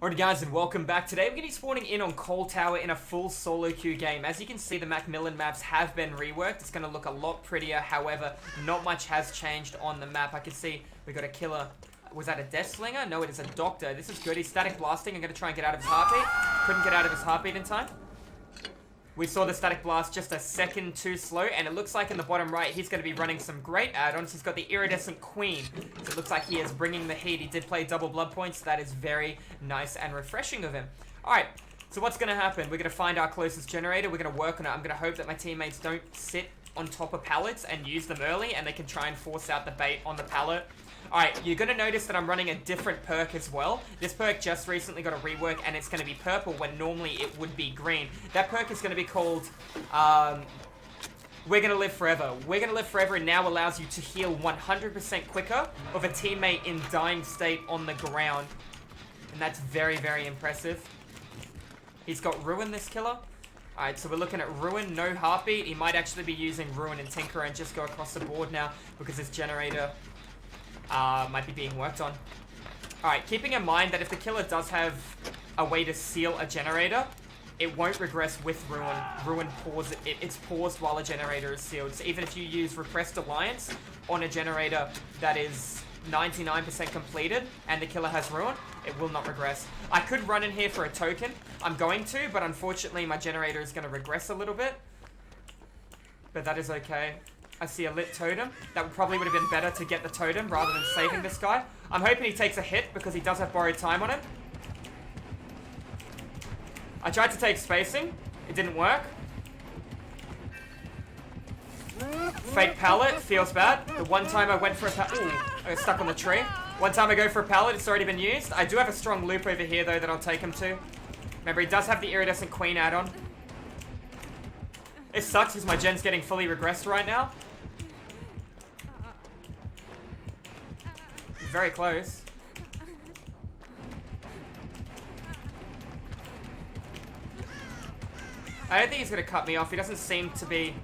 Alright guys, and welcome back. Today we're going to be spawning in on Coal Tower in a full solo queue game. As you can see, the MacMillan maps have been reworked. It's going to look a lot prettier. However, not much has changed on the map. I can see we got a killer. Was that a Death Slinger? No, it is a Doctor. This is good. He's static blasting. I'm going to try and get out of his heartbeat. Couldn't get out of his heartbeat in time. We saw the static blast just a second too slow, and it looks like in the bottom right, he's going to be running some great add-ons. He's got the Iridescent Queen, so it looks like he is bringing the heat. He did play double blood points. That is very nice and refreshing of him. Alright, so what's going to happen? We're going to find our closest generator. We're going to work on it. I'm going to hope that my teammates don't sit on top of pallets and use them early, and they can try and force out the bait on the pallet. Alright, you're going to notice that I'm running a different perk as well. This perk just recently got a rework, and it's going to be purple when normally it would be green. That perk is going to be called, We're Going to Live Forever. We're Going to Live Forever now allows you to heal 100% quicker of a teammate in dying state on the ground. And that's very, very impressive. He's got Ruin, this killer. Alright, so we're looking at Ruin, no heartbeat. He might actually be using Ruin and Tinkerer and just go across the board now because his generator might be being worked on. Alright, keeping in mind that if the killer does have a way to seal a generator, it won't regress with Ruin. Ruin it's paused while a generator is sealed. So even if you use Repressed Alliance on a generator that is 99% completed and the killer has Ruin, it will not regress. I could run in here for a token. I'm going to, but unfortunately my generator is going to regress a little bit. But that is okay. I see a lit totem. That probably would have been better to get the totem rather than saving this guy. I'm hoping he takes a hit because he does have borrowed time on him. I tried to take spacing. It didn't work. Fake pallet. Feels bad. The one time I went for a pallet... Ooh, I got stuck on the tree. One time I go for a pallet, it's already been used. I do have a strong loop over here, though, that I'll take him to. Remember, he does have the Iridescent Queen add-on. It sucks because my gen's getting fully regressed right now. Very close. I don't think he's going to cut me off. He doesn't seem to be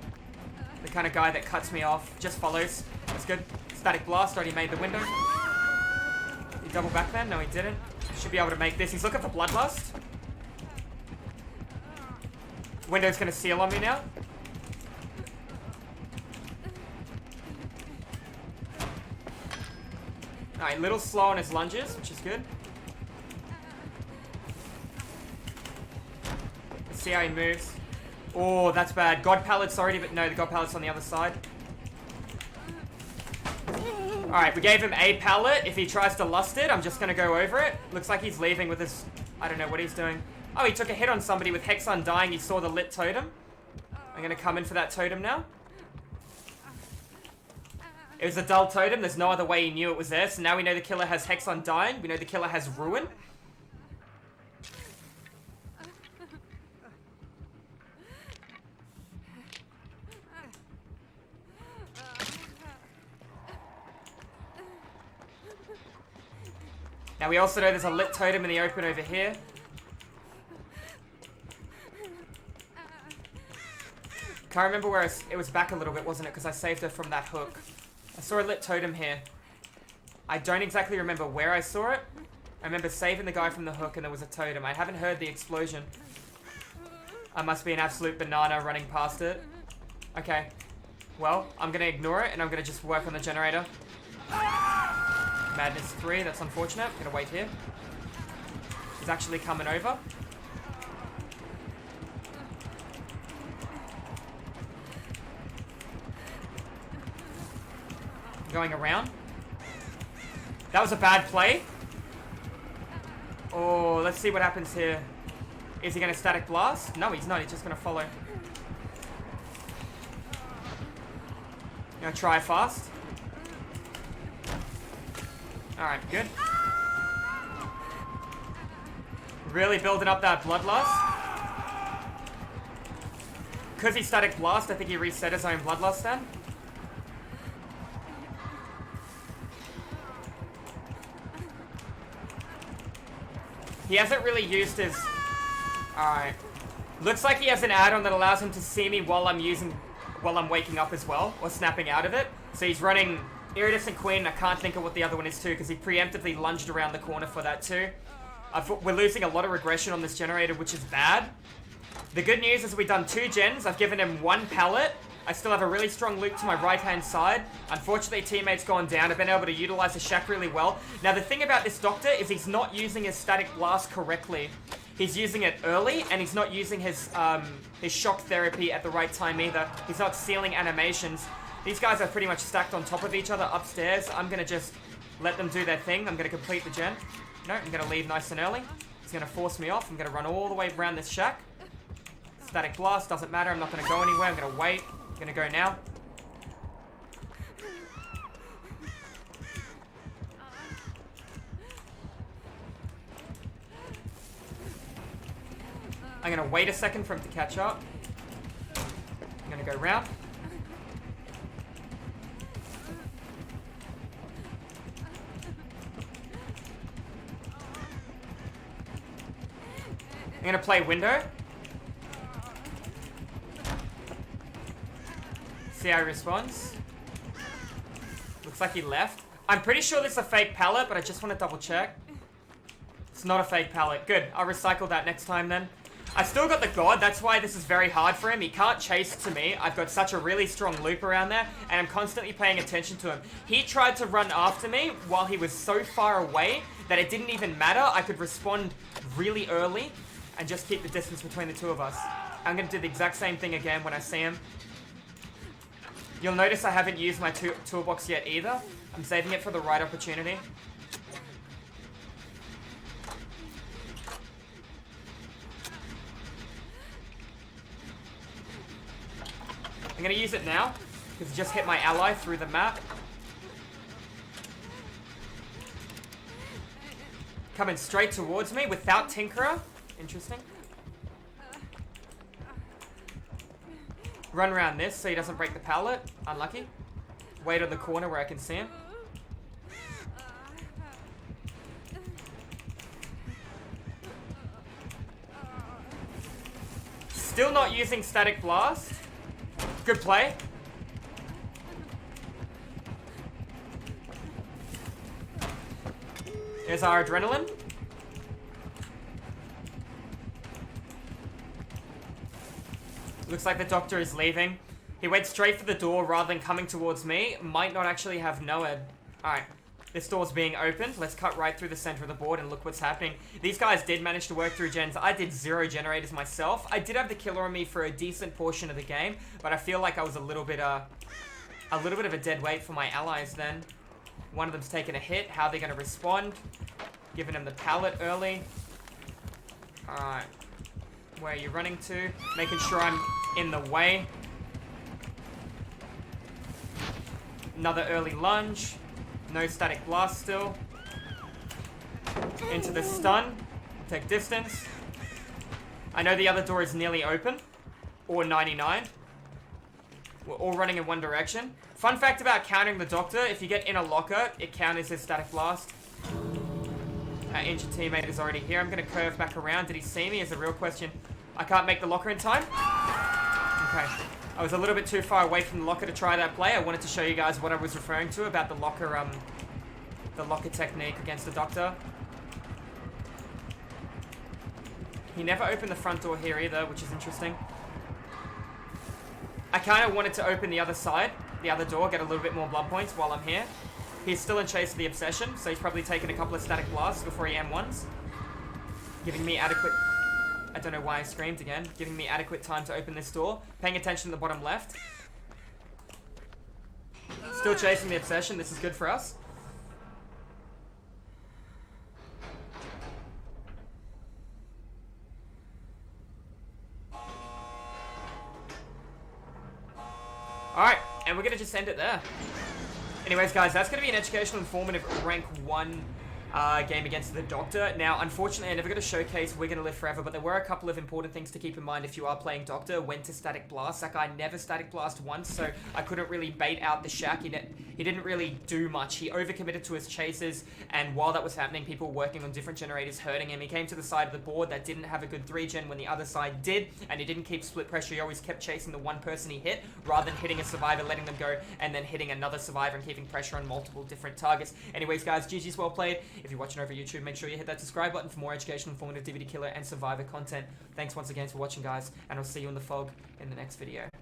the kind of guy that cuts me off. Just follows. That's good. Static Blast already made the window. He double back then? No, he didn't. Should be able to make this. He's looking for Bloodlust. Window's going to seal on me now. Alright, little slow on his lunges, which is good. Let's see how he moves. Oh, that's bad. God Pallet's already, but no, the God Pallet's on the other side. Alright, we gave him a pallet. If he tries to lust it, I'm just going to go over it. Looks like he's leaving with his... I don't know what he's doing. Oh, he took a hit on somebody with Hex Undying. He saw the lit totem. I'm going to come in for that totem now. It was a dull totem. There's no other way he knew it was there. So now we know the killer has Hex Undying. We know the killer has Ruin. Now we also know there's a lit totem in the open over here. Can't remember where it was back a little bit, wasn't it? Because I saved her from that hook. I saw a lit totem here. I don't exactly remember where I saw it. I remember saving the guy from the hook and there was a totem. I haven't heard the explosion. I must be an absolute banana running past it. Okay. Well, I'm going to ignore it and I'm going to just work on the generator. Madness 3, that's unfortunate. I'm going to wait here. He's actually coming over. Going around. That was a bad play. Oh, let's see what happens here. Is he going to static blast? No, he's not. He's just going to follow. Gonna try fast. Alright, good. Really building up that Bloodlust. Because he static blast, I think he reset his own Bloodlust then. He hasn't really used his... Alright. Looks like he has an add-on that allows him to see me while I'm waking up as well, or snapping out of it. So he's running Iridescent Queen, I can't think of what the other one is too, because he preemptively lunged around the corner for that too. We're losing a lot of regression on this generator, which is bad. The good news is we've done 2 gens. I've given him 1 pallet. I still have a really strong loop to my right-hand side. Unfortunately, teammate's gone down. I've been able to utilize the shack really well. Now, the thing about this doctor is he's not using his static blast correctly. He's using it early, and he's not using his shock therapy at the right time either. He's not sealing animations. These guys are pretty much stacked on top of each other upstairs. I'm going to just let them do their thing. I'm going to complete the gen. No, I'm going to leave nice and early. He's going to force me off. I'm going to run all the way around this shack. Static blast, doesn't matter. I'm not going to go anywhere. I'm going to wait. I'm going to go now. I'm going to wait a second for him to catch up. I'm going to go round. I'm going to play window. See how he responds. Looks like he left. I'm pretty sure this is a fake pallet, but I just want to double check. It's not a fake pallet. Good. I'll recycle that next time then. I still got the God. That's why this is very hard for him. He can't chase to me. I've got such a really strong loop around there, and I'm constantly paying attention to him. He tried to run after me while he was so far away that it didn't even matter. I could respond really early and just keep the distance between the two of us. I'm going to do the exact same thing again when I see him. You'll notice I haven't used my toolbox yet either. I'm saving it for the right opportunity. I'm going to use it now, because it just hit my ally through the map. Coming straight towards me without Tinkerer. Interesting. Run around this so he doesn't break the pallet. Unlucky. Wait on the corner where I can see him. Still not using Static Blast. Good play. There's our adrenaline. Looks like the doctor is leaving. He went straight for the door rather than coming towards me. Might not actually have NOED. Alright. This door's being opened. Let's cut right through the center of the board and look what's happening. These guys did manage to work through gens. I did 0 generators myself. I did have the killer on me for a decent portion of the game, but I feel like I was a little bit of a dead weight for my allies then. One of them's taken a hit. How are they going to respond? Giving him the pallet early. Alright. Where are you running to? Making sure I'm in the way. Another early lunge. No static blast still. Into the stun. Take distance. I know the other door is nearly open. Or 99. We're all running in one direction. Fun fact about countering the doctor. If you get in a locker, it counters his static blast. Our injured teammate is already here. I'm going to curve back around. Did he see me is a real question. I can't make the locker in time. Okay. I was a little bit too far away from the locker to try that play. I wanted to show you guys what I was referring to about the locker technique against the doctor. He never opened the front door here either, which is interesting. I kind of wanted to open the other side, the other door, get a little bit more blood points while I'm here. He's still in chase of the Obsession, so he's probably taken a couple of static blasts before he M1s. Giving me adequate... I don't know why I screamed again. Giving me adequate time to open this door. Paying attention to the bottom left. Still chasing the Obsession. This is good for us. Alright, and we're going to just end it there. Anyways, guys, that's going to be an educational, informative rank 1 game against the Doctor. Now, unfortunately, I never got to showcase We're Gonna Live Forever, but there were a couple of important things to keep in mind if you are playing Doctor. When to Static Blast. That guy never Static Blast once, so I couldn't really bait out the shack. He he didn't really do much. He overcommitted to his chases, and while that was happening, people were working on different generators hurting him. He came to the side of the board that didn't have a good 3-gen when the other side did, and he didn't keep split pressure. He always kept chasing the one person he hit, rather than hitting a survivor, letting them go, and then hitting another survivor and keeping pressure on multiple different targets. Anyways, guys, GG's well played. If you're watching over YouTube, make sure you hit that subscribe button for more educational, informative DVD killer and survivor content. Thanks once again for watching, guys, and I'll see you in the fog in the next video.